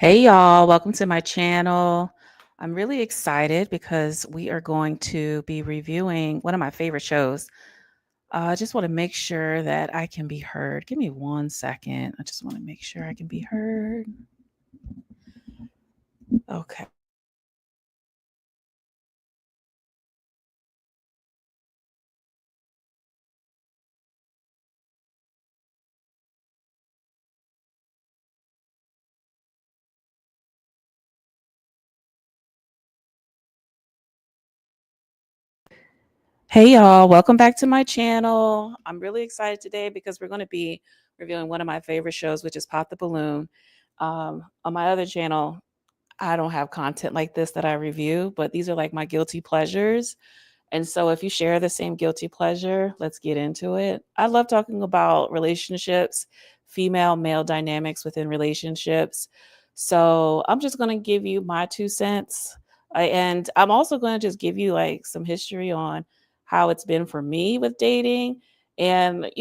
Hey y'all, welcome to my channel. I'm really excited because we are going to be reviewing one of my favorite shows. I just want to make sure that I can be heard. Give me 1 second. I just want to make sure I can be heard. Okay. Hey y'all, welcome back to my channel. I'm really excited today because we're going to be reviewing one of my favorite shows, which is Pop the Balloon. On my other channel, I don't have content like this that I review, but these are like my guilty pleasures. And so if you share the same guilty pleasure, let's get into it. I love talking about relationships, female male dynamics within relationships. So I'm just going to give you my 2 cents. And I'm also going to just give you like some history on how it's been for me with dating. And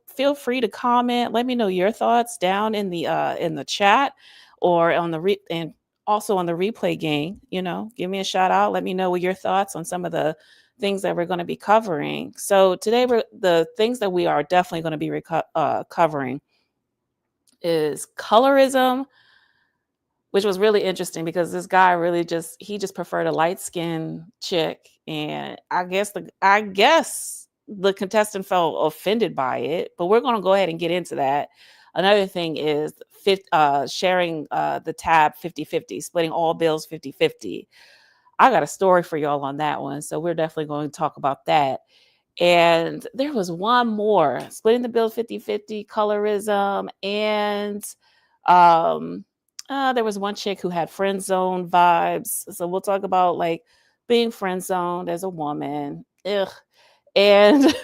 feel free to comment. Let me know your thoughts down in the chat or on and also on the replay game. Give me a shout out. Let me know what your thoughts on some of the things that we're going to be covering. So today, the things that we are definitely going to be covering is colorism, which was really interesting because this guy really just preferred a light skinned chick, and I guess the contestant felt offended by it. But we're going to go ahead and get into that. Another thing is sharing the tab 50-50, splitting all bills 50-50. I got a story for y'all on that one. So we're definitely going to talk about that. And there was one more, splitting the bill 50-50, colorism, and there was one chick who had friend zone vibes. So we'll talk about like being friend zoned as a woman. Ugh. And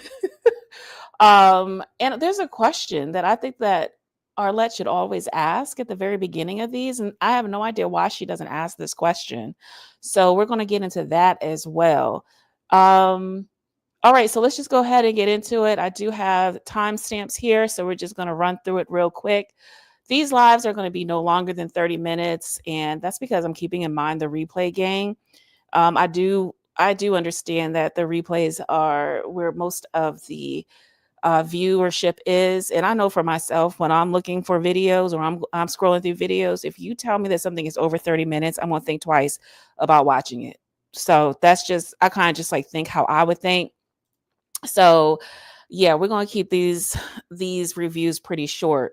and there's a question that I think that Arlette should always ask at the very beginning of these, and I have no idea why she doesn't ask this question. So we're going to get into that as well. All right, so let's just go ahead and get into it. I do have timestamps here, so we're just going to run through it real quick. These lives are going to be no longer than 30 minutes, and that's because I'm keeping in mind the replay game. I do understand that the replays are where most of the viewership is. And I know for myself, when I'm looking for videos or I'm scrolling through videos, if you tell me that something is over 30 minutes, I'm going to think twice about watching it. So that's just, I kind of just like think how I would think. So yeah, we're going to keep these reviews pretty short.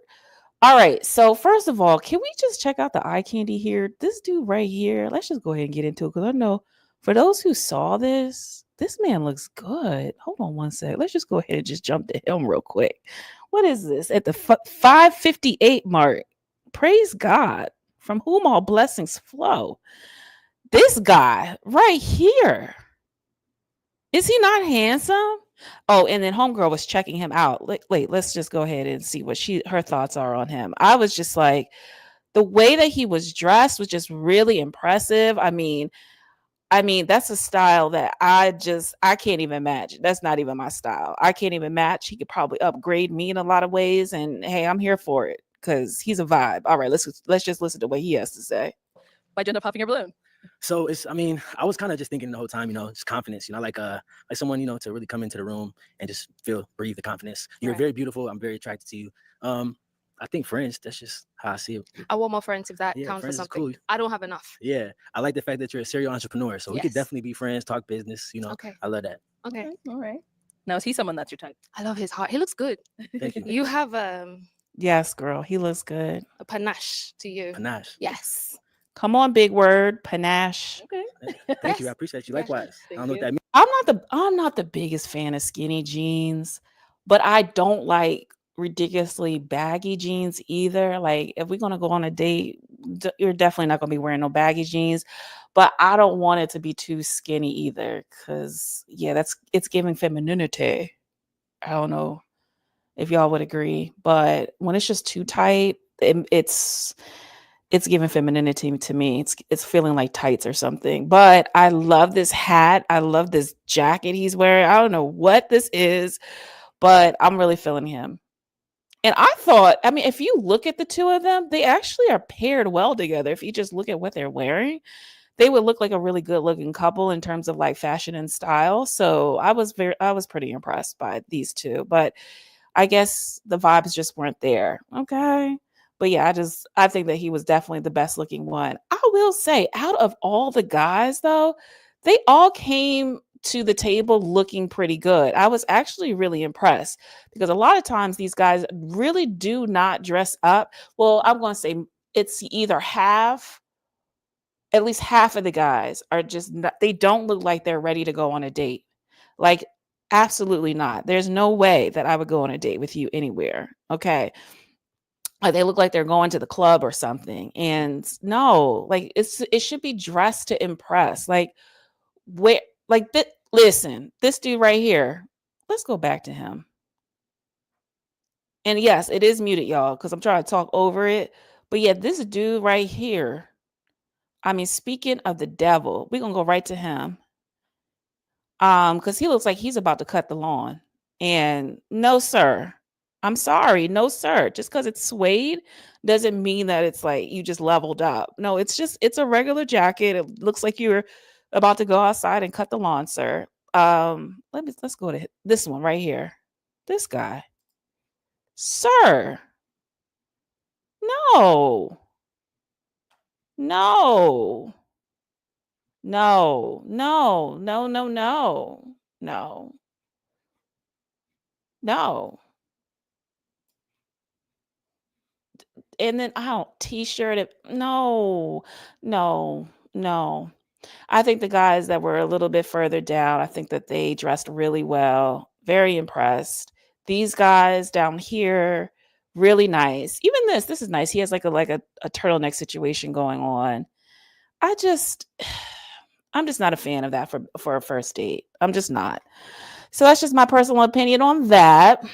All right. So first of all, can we just check out the eye candy here? This dude right here. Let's just go ahead and get into it because I know for those who saw this man looks good. Hold on 1 sec. Let's just go ahead and just jump to him real quick. What is this at the 5:58 mark? Praise God, from whom all blessings flow. This guy right here. Is he not handsome? Oh, and then homegirl was checking him out. Wait, let's just go ahead and see what her thoughts are on him. I was just like, the way that he was dressed was just really impressive. I mean, that's a style that I can't even match. That's not even my style. I can't even match. He could probably upgrade me in a lot of ways, and hey, I'm here for it because he's a vibe. All right, let's just listen to what he has to say. Why'd you end up popping your balloon? So I was kind of just thinking the whole time, just confidence, like someone, to really come into the room and just breathe the confidence. You're very beautiful. I'm very attracted to you. I think friends, that's just how I see it. I want more friends if that Yeah, counts for friends is something. cool. I don't have enough. Yeah. I like the fact that you're a serial entrepreneur. So we could Yes. definitely be friends, talk business, Okay. I love that. Okay. All right. Now, is he someone that's your type? I love his heart. He looks good. Thank you. You have Yes, girl, he looks good. a panache to you. Panache. Yes. Come on, big word, panache. Okay. Thank you. I appreciate you. Yes. Likewise. I don't know what that means. I'm not the biggest fan of skinny jeans, but I don't like ridiculously baggy jeans either. Like if we're gonna go on a date, you're definitely not gonna be wearing no baggy jeans. But I don't want it to be too skinny either, because yeah, it's giving femininity. I don't know if y'all would agree, but when it's just too tight, it's giving femininity to me. It's feeling like tights or something. But I love this hat. I love this jacket he's wearing. I don't know what this is, but I'm really feeling him. And I thought, I mean, if you look at the two of them, they actually are paired well together. If you just look at what they're wearing, they would look like a really good looking couple in terms of like fashion and style. So I was pretty impressed by these two. But I guess the vibes just weren't there. Okay. But yeah, I think that he was definitely the best looking one. I will say, out of all the guys though, they all came to the table looking pretty good. I was actually really impressed because a lot of times these guys really do not dress up. Well, I'm going to say it's either half, at least half of the guys are just not, they don't look like they're ready to go on a date. Like, absolutely not. There's no way that I would go on a date with you anywhere. Okay. Like they look like they're going to the club or something. And no, like it should be dressed to impress. Like where like listen, this dude right here. Let's go back to him. And yes, it is muted, y'all, because I'm trying to talk over it. But yeah, this dude right here. I mean, speaking of the devil, we're gonna go right to him. Because he looks like he's about to cut the lawn. And no, sir. I'm sorry. No, sir. Just because it's suede doesn't mean that it's like you just leveled up. No, it's a regular jacket. It looks like you're about to go outside and cut the lawn, sir. Let's go to this one right here. This guy. Sir. No. No. No. No. No. No. No. No. No. And then I don't t-shirt it. No, no, no. I think the guys that were a little bit further down, I think that they dressed really well. Very impressed. These guys down here, really nice. Even this is nice. He has like a turtleneck situation going on. I just I'm just not a fan of that for a first date. I'm just not. So that's just my personal opinion on that.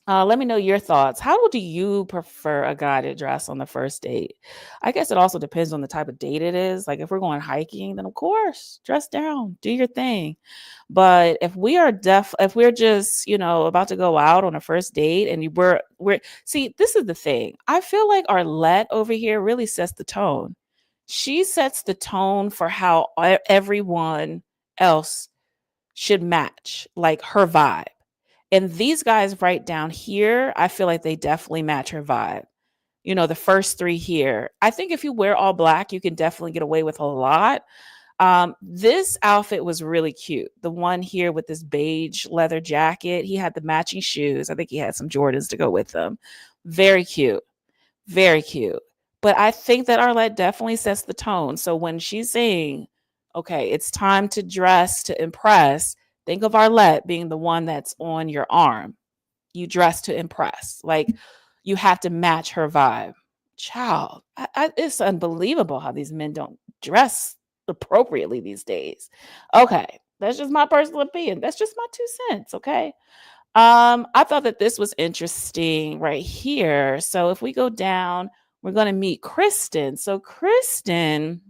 Let me know your thoughts. How do you prefer a guy to dress on the first date? I guess it also depends on the type of date it is. Like if we're going hiking, then of course, dress down, do your thing. But if we're just, about to go out on a first date and we're see, this is the thing. I feel like Arlette over here really sets the tone. She sets the tone for how everyone else should match, like her vibe. And these guys right down here, I feel like they definitely match her vibe. The first three here. I think if you wear all black, you can definitely get away with a lot. This outfit was really cute. The one here with this beige leather jacket, he had the matching shoes. I think he had some Jordans to go with them. Very cute. Very cute. But I think that Arlette definitely sets the tone. So when she's saying, okay, it's time to dress to impress, think of Arlette being the one that's on your arm. You dress to impress. Like you have to match her vibe. Child, it's unbelievable how these men don't dress appropriately these days. Okay, that's just my personal opinion. That's just my 2 cents. Okay. I thought that this was interesting right here. So if we go down, we're going to meet Kristen. So Kristen,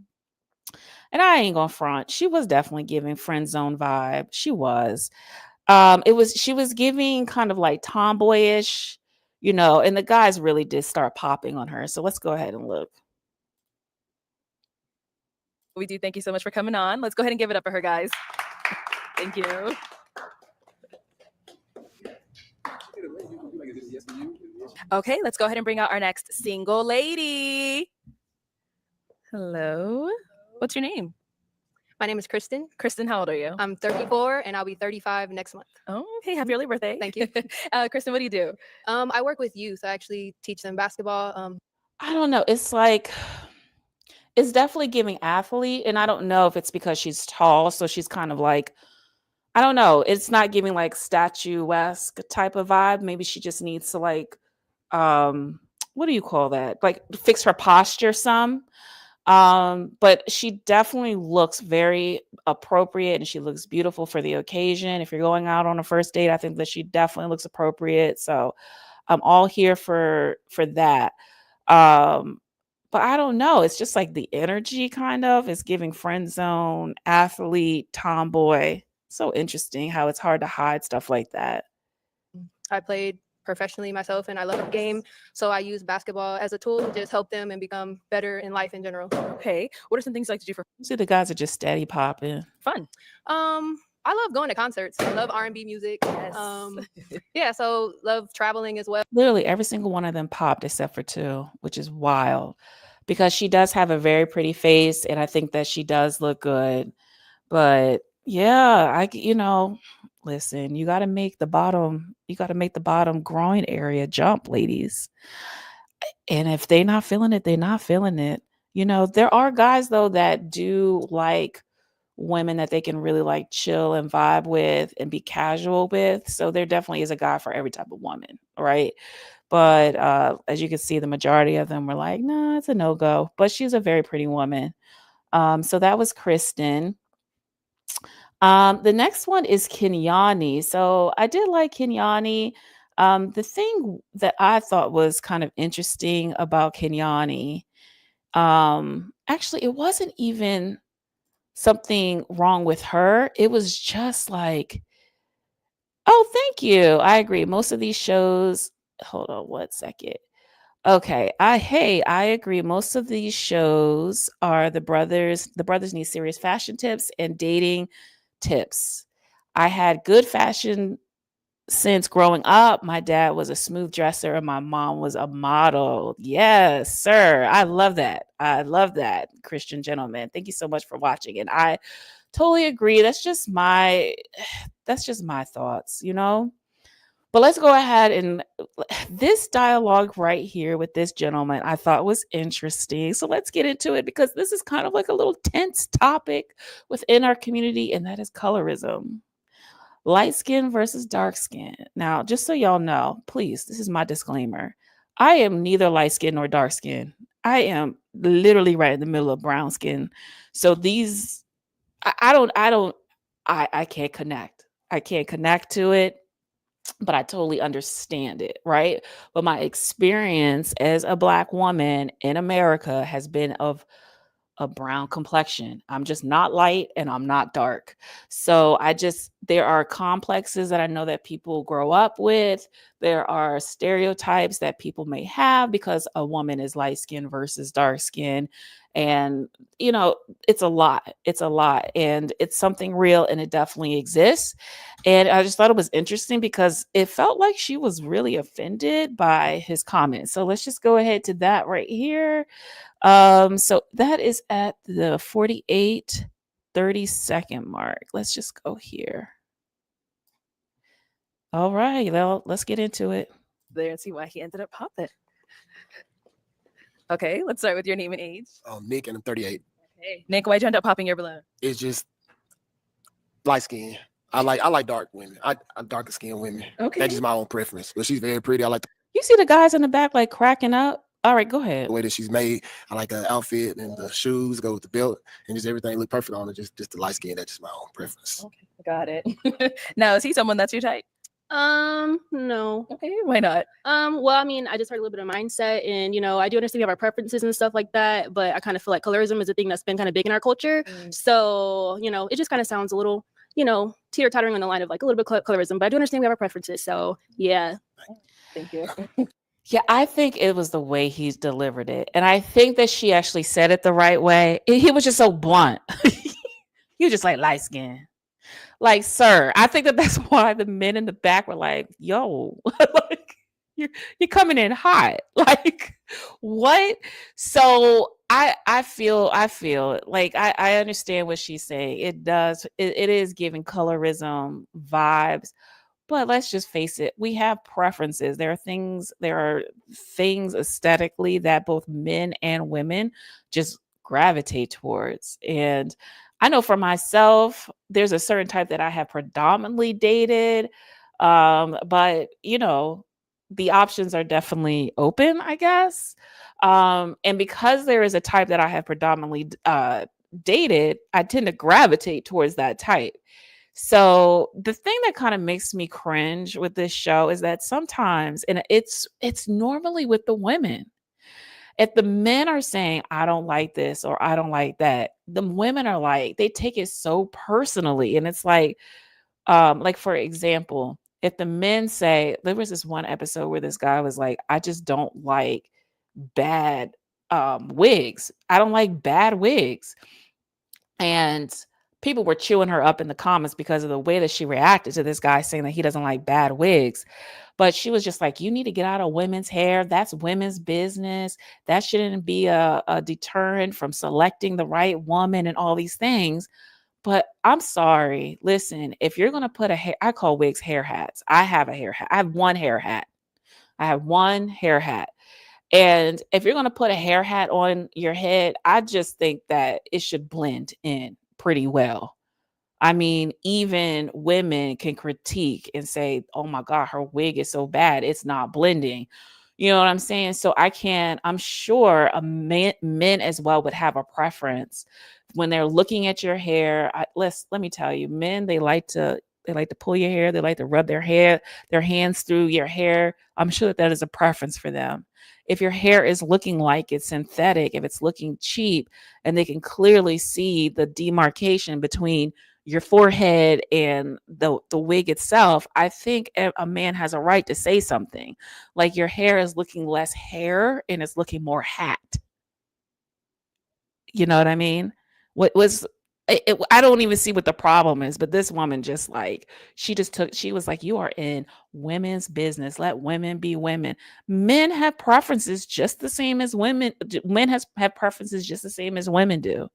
and I ain't gonna front, she was definitely giving friend zone vibe. She was. She was giving kind of like tomboyish, and the guys really did start popping on her. So let's go ahead and look. We do thank you so much for coming on. Let's go ahead and give it up for her, guys. Thank you. Okay, let's go ahead and bring out our next single lady. Hello. What's your name? My name is Kristen. Kristen, how old are you? I'm 34 and I'll be 35 next month. Oh, hey, happy early birthday. Thank you. Kristen, what do you do? I work with youth. I actually teach them basketball. I don't know. It's like it's definitely giving athlete, and I don't know if it's because she's tall, so she's kind of like, I don't know. It's not giving like statuesque type of vibe. Maybe she just needs to like, what do you call that? Like fix her posture some. But she definitely looks very appropriate and she looks beautiful for the occasion. If you're going out on a first date, I think that she definitely looks appropriate. So I'm all here for that. Um, but I don't know. It's just like the energy kind of is giving friend zone, athlete, tomboy. So interesting how it's hard to hide stuff like that. I played professionally myself, and I love the game. So I use basketball as a tool to just help them and become better in life in general. Okay. What are some things you like to do for You see the guys are just steady popping. fun? I love going to concerts. I love R&B music. Yeah, so love traveling as well. Literally every single one of them popped except for two, which is wild because she does have a very pretty face and I think that she does look good. But yeah, listen, you got to make the bottom groin area jump, ladies. And if they not feeling it, they're not feeling it. There are guys though that do like women that they can really like chill and vibe with and be casual with. So there definitely is a guy for every type of woman, right? But as you can see, the majority of them were like, nah, it's a no-go. But she's a very pretty woman. So that was Kristen. The next one is Kenyani. So I did like Kenyani. The thing that I thought was kind of interesting about Kenyani, actually, it wasn't even something wrong with her. It was just like, oh, thank you. I agree. Most of these shows, hold on 1 second. Okay. I agree. Most of these shows are the brothers need serious fashion tips and dating tips. I had good fashion since growing up. My dad was a smooth dresser and my mom was a model. Yes, sir. I love that. Christian gentleman. Thank you so much for watching. And I totally agree. That's just my thoughts, But let's go ahead and this dialogue right here with this gentleman I thought was interesting. So let's get into it because this is kind of like a little tense topic within our community, and that is colorism. Light skin versus dark skin. Now, just so y'all know, please, this is my disclaimer. I am neither light skin nor dark skin. I am literally right in the middle of brown skin. So these, I can't connect. I can't connect to it, but I totally understand it, right? But my experience as a Black woman in America has been of a brown complexion. I'm just not light and I'm not dark. So there are complexes that I know that people grow up with. There are stereotypes that people may have because a woman is light skin versus dark skin. And, it's a lot. It's a lot. And it's something real and it definitely exists. And I just thought it was interesting because it felt like she was really offended by his comments. So let's just go ahead to that right here. So that is at the 48:30 mark. Let's just go here. All right, well, let's get into it. There and see why he ended up popping. Okay, let's start with your name and age. Nick, and I'm 38. Okay, Nick, why'd you end up popping your balloon? It's just light skin. I like dark women. I darker skinned women. Okay. That's just my own preference. But she's very pretty. I like You see the guys in the back like cracking up? All right, go ahead. the way that she's made. I like the outfit and the shoes go with the belt and just everything look perfect on her. Just the light skin. That's just my own preference. Okay, got it. Now, is he someone that's your type? No. Okay, why not? Well, I mean, I just heard a little bit of mindset, and I do understand we have our preferences and stuff like that, but I kind of feel like colorism is a thing that's been kind of big in our culture. So, it just kind of sounds a little, teeter-tottering on the line of like a little bit colorism, but I do understand we have our preferences. So, yeah. Thank you. Yeah, I think it was the way he delivered it. And I think that she actually said it the right way. He was just so blunt. He was just like light skin. Like, sir, I think that's why the men in the back were like, yo, like you're coming in hot. Like, what? So I feel like I understand what she's saying. It is giving colorism vibes. But let's just face it, we have preferences. There are things aesthetically that both men and women just gravitate towards. And I know for myself, there's a certain type that I have predominantly dated. But the options are definitely open, I guess. And because there is a type that I have predominantly dated, I tend to gravitate towards that type. So the thing that kind of makes me cringe with this show is that sometimes, and it's normally with the women, if the men are saying, I don't like this or I don't like that, the women are like, they take it so personally. And it's like for example, if the men say, there was this one episode where this guy was like, I just don't like bad wigs. I don't like bad wigs. And people were chewing her up in the comments because of the way that she reacted to this guy saying that he doesn't like bad wigs. But she was just like, you need to get out of women's hair. That's women's business. That shouldn't be a deterrent from selecting the right woman and all these things. But I'm sorry. Listen, if you're going to put a hair, I call wigs hair hats. I have a hair hat. I have one hair hat. And if you're going to put a hair hat on your head, I just think that it should blend in pretty well. I mean, even women can critique and say, oh my God, her wig is so bad. It's not blending. You know what I'm saying? So I'm sure men as well would have a preference when they're looking at your hair. Let me tell you, men, they like to pull your hair. They like to rub their hands through your hair. I'm sure that is a preference for them. If your hair is looking like it's synthetic, if it's looking cheap, and they can clearly see the demarcation between your forehead and the wig itself, I think a man has a right to say something. Like, your hair is looking less hair and it's looking more hat. You know what I mean? I don't even see what the problem is, but this woman just like, she was like, you are in women's business. Let women be women. Men have preferences just the same as women. Men have preferences just the same as women do.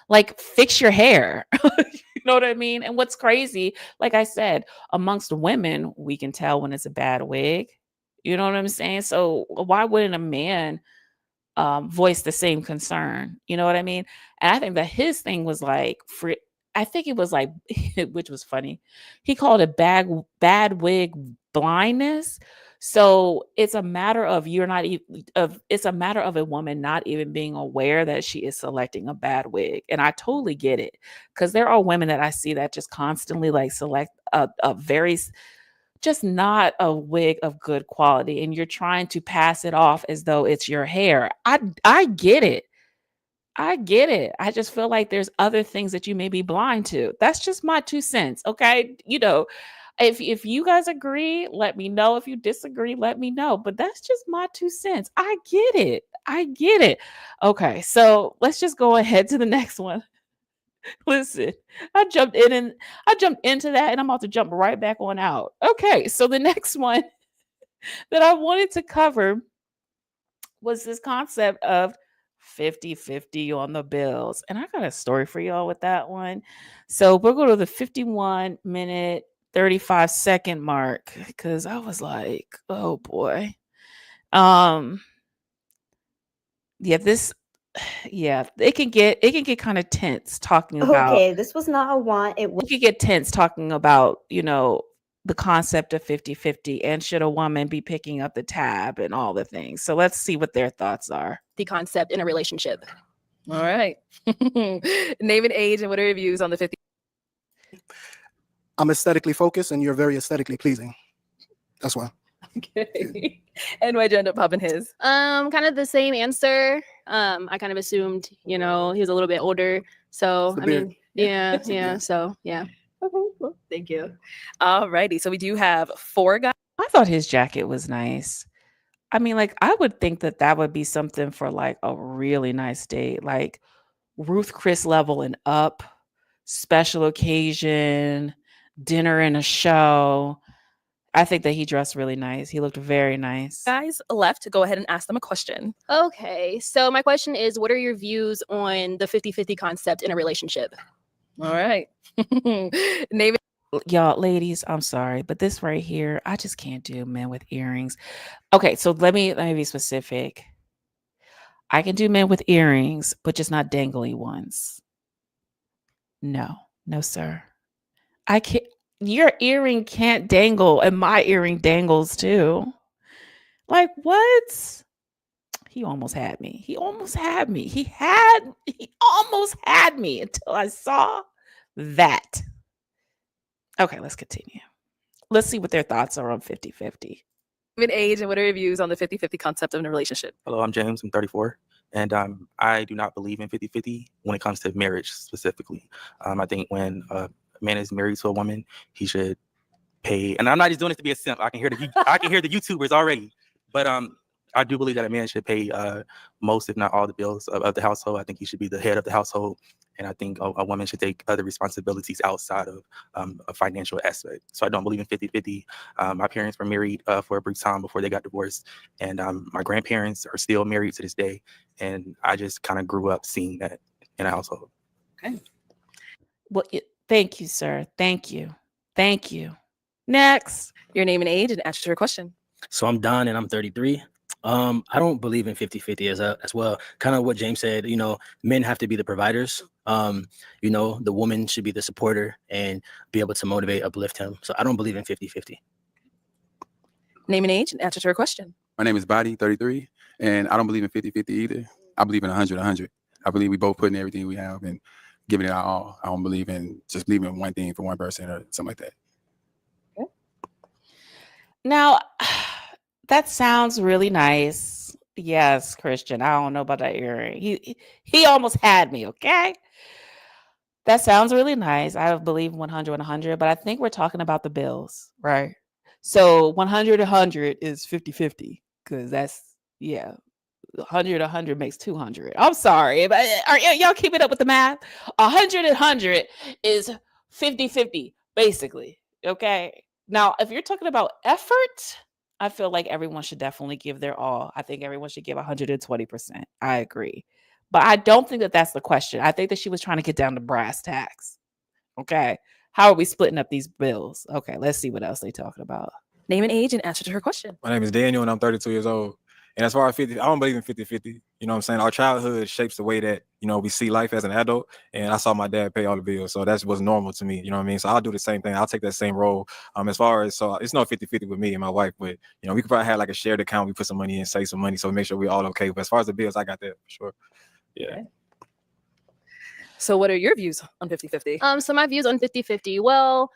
Like, fix your hair. You know what I mean? And what's crazy, like I said, amongst women, we can tell when it's a bad wig. You know what I'm saying? So why wouldn't a man voice the same concern? You know what I mean? And I think that his thing was like, I think it was like, which was funny. He called it bad wig blindness. So it's a matter of it's a matter of a woman not even being aware that she is selecting a bad wig. And I totally get it, because there are women that I see that just constantly like select a very, just not a wig of good quality, and you're trying to pass it off as though it's your hair. I get it. I just feel like there's other things that you may be blind to. That's just my 2 cents. Okay. You know, if you guys agree, let me know. If you disagree, let me know. But that's just my 2 cents. I get it. Okay. So let's just go ahead to the next one. Listen, I jumped into that, and I'm about to jump right back on out. Okay. So the next one that I wanted to cover was this concept of 50-50 on the bills. And I got a story for y'all with that one. So we're going to the 51-minute, 35-second mark, because I was like, oh boy. It can get kind of tense talking about. Okay, this was not a want. It could get tense talking about, the concept of 50-50, and should a woman be picking up the tab and all the things. So let's see what their thoughts are. The concept in a relationship. All right. Name and age, and what are your views on the 50? I'm aesthetically focused, and you're very aesthetically pleasing. That's why. Okay. And why'd you end up popping his? Kind of the same answer. I kind of assumed, he was a little bit older. So It's the I beard. mean, yeah. So yeah. Okay, well, thank you. All righty. So we do have 4 guys. I thought his jacket was nice. I mean, like, I would think that would be something for like a really nice date, like Ruth Chris level and up, special occasion, dinner and a show. I think that he dressed really nice. He looked very nice. Guys left to go ahead and ask them a question. Okay. So my question is, what are your views on the 50-50 concept in a relationship? All right. Name it. Y'all, ladies, I'm sorry, but this right here, I just can't do men with earrings. Okay, so let me be specific. I can do men with earrings, but just not dangly ones. No, sir. I can't. Your earring can't dangle, and my earring dangles too. Like, what? He almost had me. He almost had me until I saw that. Okay, let's continue. Let's see what their thoughts are on 50-50. Name and age, and what are your views on the 50-50 concept of a relationship? Hello, I'm James. I'm 34. And I do not believe in 50-50 when it comes to marriage specifically. I think when a man is married to a woman, he should pay, and I'm not just doing this to be a simp. I can hear the YouTubers already, but I do believe that a man should pay most, if not all, the bills of the household. I think he should be the head of the household, and I think a woman should take other responsibilities outside of a financial aspect. So I don't believe in 50-50. My parents were married for a brief time before they got divorced, and my grandparents are still married to this day, and I just kind of grew up seeing that in a household. Okay. Well, thank you, sir. Thank you. Thank you. Next. Your name and age and answer to your question. So I'm Don and I'm 33. I don't believe in 50-50 as well. Kind of what James said, men have to be the providers. The woman should be the supporter and be able to motivate, uplift him. So I don't believe in 50-50. Name and age and answer to your question. My name is Body, 33, and I don't believe in 50-50 either. I believe in 100-100. I believe we both put in everything we have and giving it our all. I don't believe in just believing in one thing for one person or something like that. Okay. Now, that sounds really nice. Yes, Christian. I don't know about that earring. He almost had me, okay? That sounds really nice. I believe 100-100, but I think we're talking about the bills, right? So 100-100 is 50-50 because that's, 100-100 makes 200. I'm sorry, but are y'all keeping up with the math? 100-100 is 50-50, basically, okay? Now, if you're talking about effort, I feel like everyone should definitely give their all. I think everyone should give 120%. I agree. But I don't think that that's the question. I think that she was trying to get down to brass tacks. Okay. How are we splitting up these bills? Okay, let's see what else they're talking about. Name and age and answer to her question. My name is Daniel and I'm 32 years old. And as far as 50, I don't believe in 50-50. You know what I'm saying? Our childhood shapes the way that, we see life as an adult. And I saw my dad pay all the bills. So that was normal to me. You know what I mean? So I'll do the same thing. I'll take that same role. So it's not 50-50 with me and my wife, but we could probably have like a shared account. We put some money in, save some money. So make sure we're all okay. But as far as the bills, I got that for sure. Yeah. Okay. So what are your views on 50-50? So my views on 50-50. Well,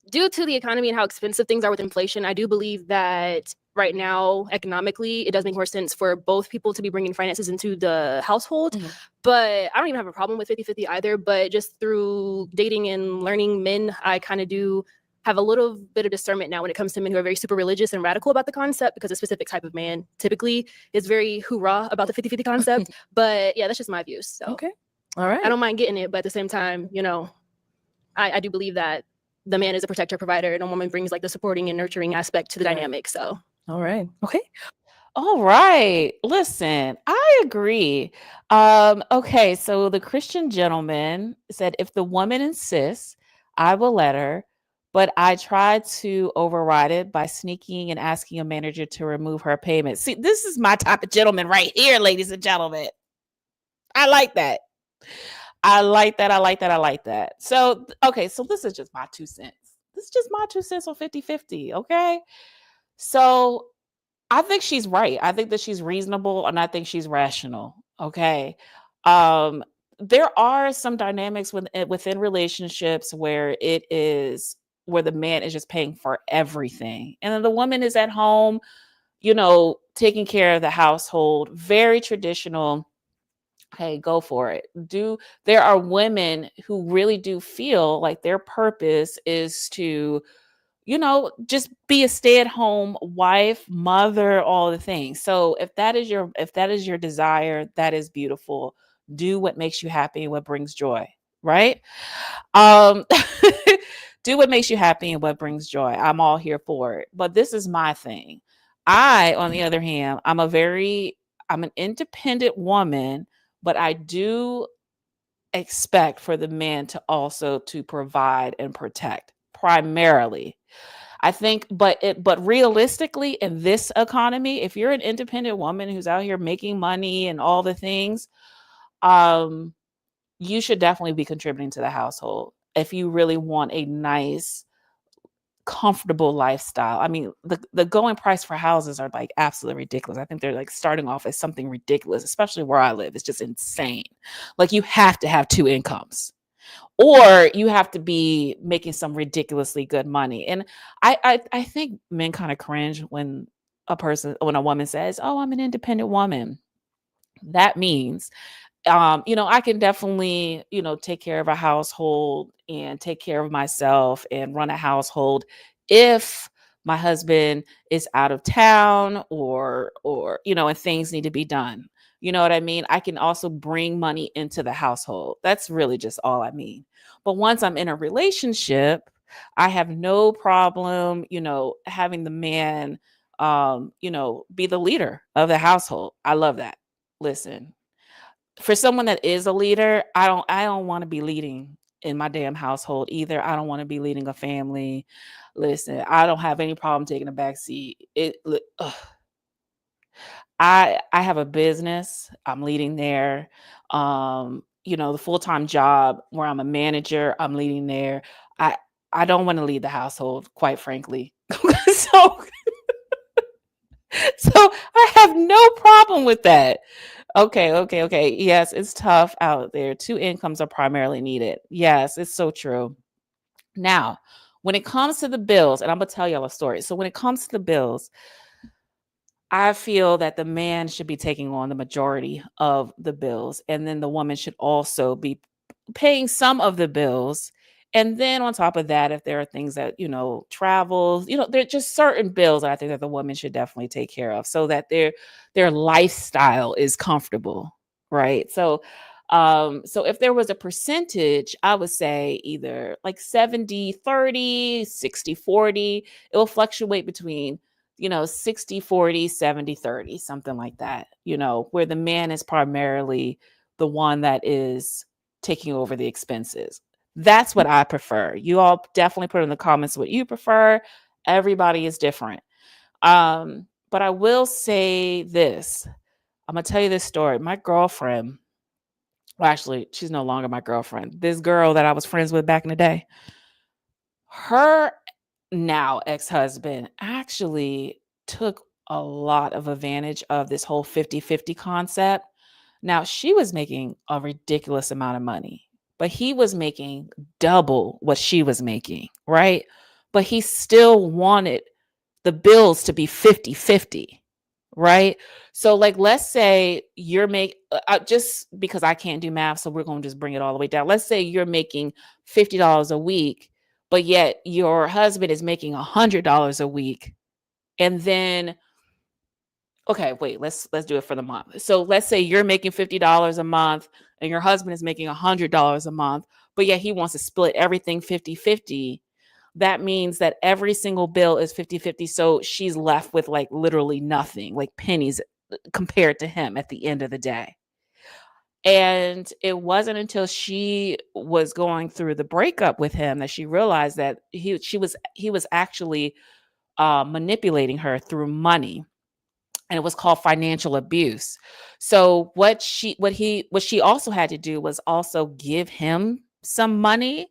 due to the economy and how expensive things are with inflation, I do believe that right now, economically, it does make more sense for both people to be bringing finances into the household. Mm-hmm. But I don't even have a problem with 50-50 either. But just through dating and learning men, I kind of do have a little bit of discernment now when it comes to men who are very super religious and radical about the concept, because a specific type of man typically is very hoorah about the 50-50 concept. But yeah, that's just my views. So Okay. All right. I don't mind getting it, but at the same time, I do believe that the man is a protector, provider, and a woman brings like the supporting and nurturing aspect to the dynamic. So all right. Okay. All right. Listen, I agree. Okay, so the Christian gentleman said, if the woman insists, I will let her, but I tried to override it by sneaking and asking a manager to remove her payment. See, this is my type of gentleman right here, ladies and gentlemen. I like that. I like that. So, okay, so this is just my 2 cents. This is just my 2 cents on 50-50, okay? So, I think she's right. I think that she's reasonable and I think she's rational, okay? There are some dynamics within relationships where the man is just paying for everything. And then the woman is at home, taking care of the household, very traditional. Hey, go for it. There are women who really do feel like their purpose is to, just be a stay-at-home wife, mother, all the things. So if that is your desire, that is beautiful. Do what makes you happy and what brings joy, right? Do what makes you happy and what brings joy. I'm all here for it. But this is my thing. I, on the other hand, I'm an independent woman, but I do expect for the man to also to provide and protect primarily. I think, but realistically in this economy, if you're an independent woman who's out here making money and all the things, you should definitely be contributing to the household if you really want a nice, comfortable lifestyle. I mean, the going price for houses are like absolutely ridiculous. I think they're like starting off as something ridiculous, especially where I live. It's just insane. Like you have to have 2 incomes, or you have to be making some ridiculously good money. And I think men kind of cringe when a woman says, "Oh, I'm an independent woman." That means I can definitely, take care of a household and take care of myself and run a household if my husband is out of town or and things need to be done. You know what I mean? I can also bring money into the household. That's really just all I mean. But once I'm in a relationship, I have no problem, having the man be the leader of the household. I love that. Listen, for someone that is a leader, I don't want to be leading in my damn household either. I don't want to be leading a family. Listen, I don't have any problem taking a back seat. I have a business. I'm leading there. The full-time job where I'm a manager, I'm leading there. I I don't want to lead the household, quite frankly. so so I have no problem with that. Okay, okay, okay. Yes, it's tough out there. Two incomes are primarily needed. Yes, it's so true. Now, when it comes to the bills, and I'm gonna tell y'all a story. So when it comes to the bills, I feel that the man should be taking on the majority of the bills, and then the woman should also be paying some of the bills. And then on top of that, if there are things that, travel, there are just certain bills that I think that the woman should definitely take care of so that their lifestyle is comfortable, right? So if there was a percentage, I would say either like 70-30, 60-40. It will fluctuate between 60-40, 70-30, something like that, where the man is primarily the one that is taking over the expenses. That's what I prefer. You all definitely put in the comments what you prefer. Everybody is different. But I will say this. I'm going to tell you this story. My girlfriend, well, actually, she's no longer my girlfriend. This girl that I was friends with back in the day, her now ex-husband actually took a lot of advantage of this whole 50-50 concept. Now, she was making a ridiculous amount of money, but he was making double what she was making, right? But he still wanted the bills to be 50-50, right? So like let's say you're just because I can't do math, so we're going to just bring it all the way down. Let's say you're making $50 a week, but yet your husband is making $100 a week. And then okay, wait, let's do it for the month. So let's say you're making $50 a month and your husband is making $100 a month, but yet he wants to split everything 50-50. That means that every single bill is 50-50. So she's left with like literally nothing, like pennies compared to him at the end of the day. And it wasn't until she was going through the breakup with him that she realized that he was actually manipulating her through money, and it was called financial abuse. So what she also had to do was also give him some money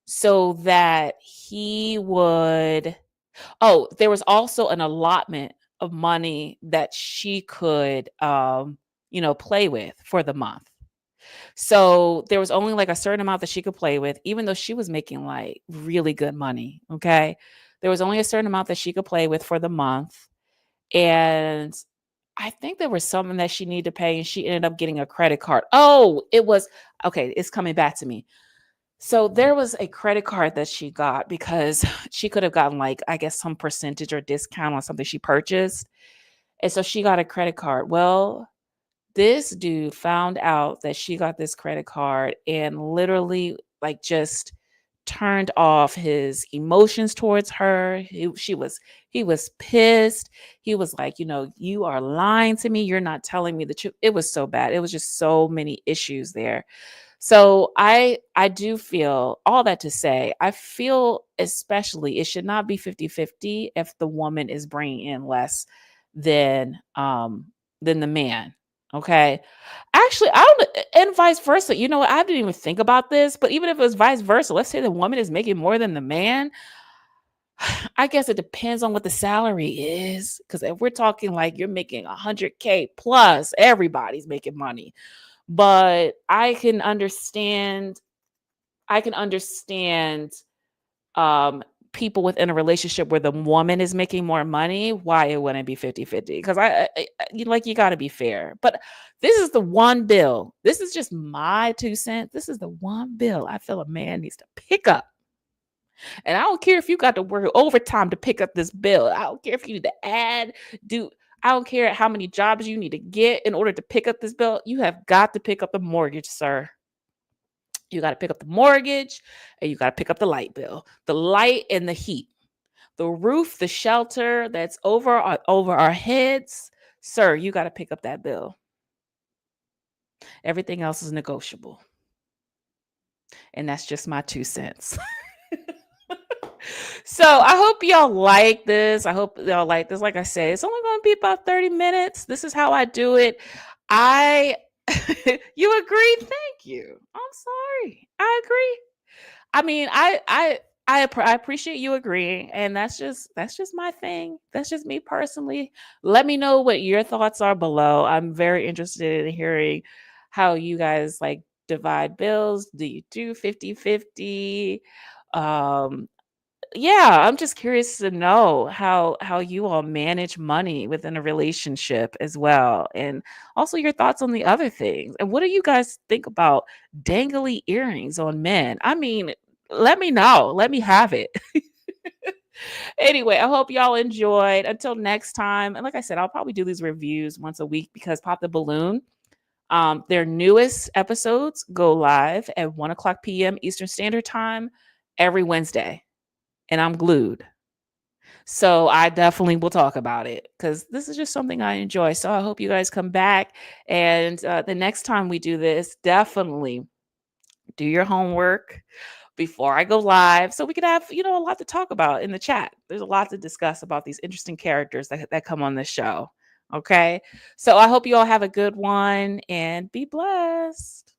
so that he would there was also an allotment of money that she could play with for the month. So there was only like a certain amount that she could play with, even though she was making like really good money. Okay. There was only a certain amount that she could play with for the month. And I think there was something that she needed to pay, and she ended up getting a credit card. Oh, it was okay. It's coming back to me. So there was a credit card that she got because she could have gotten like, I guess, some percentage or discount on something she purchased. And so she got a credit card. Well, this dude found out that she got this credit card and literally like just turned off his emotions towards her. He was pissed. He was like, you are lying to me. You're not telling me the truth. It was so bad. It was just so many issues there. So I do feel all that to say, I feel especially it should not be 50-50 if the woman is bringing in less than the man. Okay. Actually, I don't, and vice versa. You know what? I didn't even think about this, but even if it was vice versa, let's say the woman is making more than the man. I guess it depends on what the salary is. Because if we're talking like you're making 100K plus, everybody's making money. But I can understand people within a relationship where the woman is making more money, why it wouldn't be 50-50. Because you got to be fair. But this is the one bill. This is just my 2 cents. This is the one bill I feel a man needs to pick up And I don't care if you got to work overtime to pick up this bill. I don't care if you need to I don't care how many jobs you need to get in order to pick up this bill. You have got to pick up the mortgage, sir. You got to pick up the mortgage and you got to pick up the light bill, the light and the heat, the roof, the shelter that's over our heads. Sir, you got to pick up that bill. Everything else is negotiable. And that's just my 2 cents. So I hope y'all like this. I hope y'all like this. Like I said, it's only going to be about 30 minutes. This is how I do it. You agree? Thank you. I'm sorry. I agree. I mean, I appreciate you agreeing, and that's just my thing. That's just me personally. Let me know what your thoughts are below. I'm very interested in hearing how you guys like divide bills. Do you do 50-50? Yeah, I'm just curious to know how you all manage money within a relationship as well, and also your thoughts on the other things. And what do you guys think about dangly earrings on men? I mean, let me know. Let me have it. Anyway, I hope y'all enjoyed. Until next time, and like I said, I'll probably do these reviews once a week because Pop the Balloon, their newest episodes go live at 1:00 p.m. Eastern Standard Time every Wednesday. And I'm glued. So I definitely will talk about it because this is just something I enjoy. So I hope you guys come back. And the next time we do this, definitely do your homework before I go live so we could have, a lot to talk about in the chat. There's a lot to discuss about these interesting characters that come on this show. Okay. So I hope you all have a good one and be blessed.